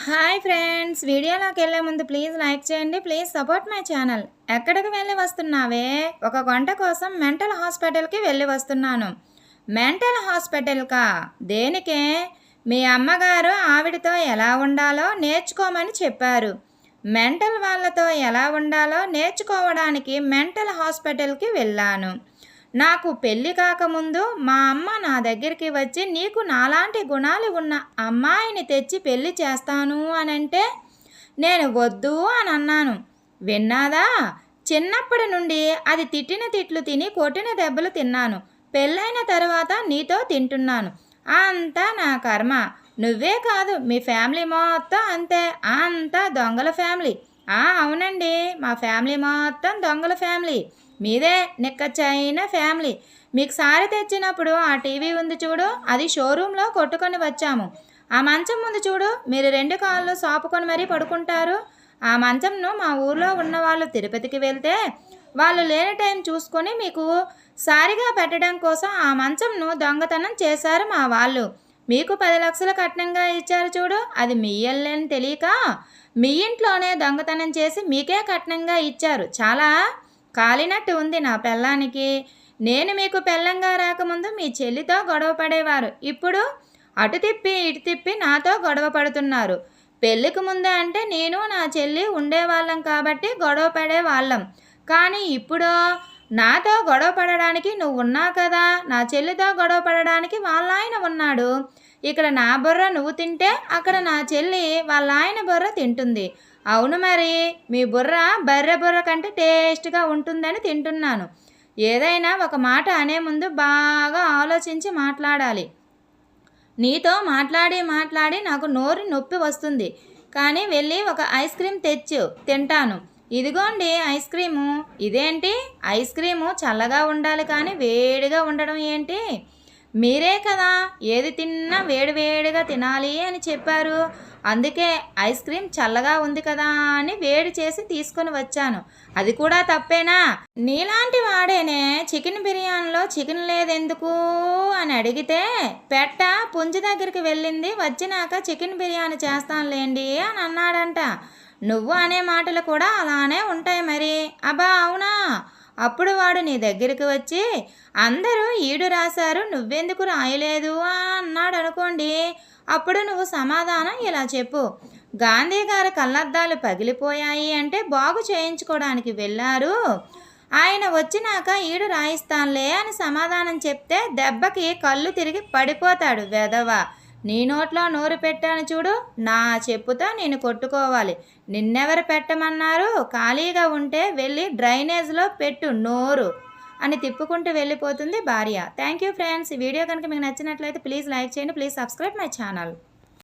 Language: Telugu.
హాయ్ ఫ్రెండ్స్, వీడియోలోకి వెళ్ళే ముందు ప్లీజ్ లైక్ చేయండి. Please support my channel. ఎక్కడికి వెళ్ళి వస్తున్నావే? ఒక గంట కోసం మెంటల్ హాస్పిటల్కి వెళ్ళి వస్తున్నాను. మెంటల్ హాస్పిటల్కా? దేనికే? మీ అమ్మగారు ఆవిడతో ఎలా ఉండాలో నేర్చుకోమని చెప్పారు. మెంటల్ వాళ్ళతో ఎలా ఉండాలో నేర్చుకోవడానికి మెంటల్ హాస్పిటల్కి వెళ్ళాను. నాకు పెళ్ళి కాకముందు మా అమ్మ నా దగ్గరికి వచ్చి నీకు నాలాంటి గుణాలు ఉన్న అమ్మాయిని తెచ్చి పెళ్ళి చేస్తాను అనంటే నేను వద్దు అని అన్నాను. విన్నాదా? చిన్నప్పటి నుండి అది తిట్టిన తిట్లు తిని కొట్టిన దెబ్బలు తిన్నాను. పెళ్ళైన తర్వాత నీతో తింటున్నాను. అంతా నా కర్మ. నువ్వే కాదు, మీ ఫ్యామిలీ మొత్తం అంతే. అంతా దొంగల ఫ్యామిలీ. అవునండి, మా ఫ్యామిలీ మొత్తం దొంగల ఫ్యామిలీ. మీదే నిక్కచ్చైన ఫ్యామిలీ. మీకు సారి తెచ్చినప్పుడు ఆ టీవీ ఉంది చూడు, అది షోరూంలో కొట్టుకొని వచ్చాము. ఆ మంచం ముందు చూడు, మీరు 2 కాళ్ళు సాపుకొని మరీ పడుకుంటారు. ఆ మంచంను మా ఊర్లో ఉన్నవాళ్ళు తిరుపతికి వెళ్తే వాళ్ళు లేని టైం చూసుకొని మీకు సారిగా పెట్టడం కోసం ఆ మంచంను దొంగతనం చేశారు మా వాళ్ళు. మీకు 10 లక్షలు కట్నంగా ఇచ్చారు చూడు, అది మీ ఇల్లని తెలియక మీ ఇంట్లోనే దొంగతనం చేసి మీకే కట్నంగా ఇచ్చారు. చాలా కాలినట్టు ఉంది నా పెళ్ళానికి. నేను మీకు పెళ్ళంగా రాకముందు మీ చెల్లితో గొడవ పడేవారు. ఇప్పుడు అటు తిప్పి ఇటు తిప్పి నాతో గొడవ పడుతున్నారు. పెళ్ళికి ముందే అంటే నేను నా చెల్లి ఉండేవాళ్ళం కాబట్టి గొడవ పడేవాళ్ళం. కానీ ఇప్పుడు నాతో గొడవ పడడానికి నువ్వు ఉన్నావు కదా, నా చెల్లితో గొడవ పడడానికి వాళ్ళ ఆయన ఉన్నాడు. ఇక్కడ నా బుర్ర నువ్వు తింటే అక్కడ నా చెల్లి వాళ్ళ ఆయన బుర్ర తింటుంది. అవును మరి, మీ బుర్ర బర్రె బుర్ర కంటే టేస్ట్గా ఉంటుందని తింటున్నాను. ఏదైనా ఒక మాట అనే ముందు బాగా ఆలోచించి మాట్లాడాలి. నీతో మాట్లాడి మాట్లాడి నాకు నోరు నొప్పి వస్తుంది. కానీ వెళ్ళి ఒక ఐస్ క్రీమ్ తెచ్చు, తింటాను. ఇదిగోండి ఐస్ క్రీము. ఇదేంటి ఐస్ క్రీము చల్లగా ఉండాలి కానీ వేడిగా ఉండడం ఏంటి? మీరే కదా ఏది తిన్నా వేడివేడిగా తినాలి అని చెప్పారు. అందుకే ఐస్ క్రీమ్ చల్లగా ఉంది కదా అని వేడి చేసి తీసుకొని వచ్చాను. అది కూడా తప్పేనా? నీలాంటి వాడేనే చికెన్ బిర్యానీలో చికెన్ లేదెందుకు అని అడిగితే పెట్ట పుంజి దగ్గరికి వెళ్ళింది, వచ్చినాక చికెన్ బిర్యానీ చేస్తానులేండి అని అన్నాడంట. నువ్వు అనే మాటలు కూడా అలానే ఉంటాయి మరి. అబ్బా అవునా? అప్పుడు వాడు నీ దగ్గరికి వచ్చి అందరూ ఈడు రాశారు, నువ్వెందుకు రాయలేదు అన్నాడు అనుకోండి. అప్పుడు నువ్వు సమాధానం ఇలా చెప్పు: గాంధీ గారి కళ్ళద్దాలు పగిలిపోయాయి అంటే బాగు చేయించుకోవడానికి వెళ్ళారు. ఆయన వచ్చినాక ఈడు రాయిస్తానులే అని సమాధానం చెప్తే దెబ్బకి కళ్ళు తిరిగి పడిపోతాడు వెధవ. నీ నోట్లో నోరు పెట్టాను చూడు, నా చెప్పుతో నేను కొట్టుకోవాలి. నిన్నెవరు పెట్టమన్నారు? ఖాళీగా ఉంటే వెళ్ళి డ్రైనేజ్లో పెట్టు నోరు అని తిప్పుకుంటూ వెళ్ళిపోతుంది భార్య. Thank you friends. ఈ వీడియో కనుక మీకు నచ్చినట్లయితే ప్లీజ్ లైక్ చేయండి. Please subscribe my channel.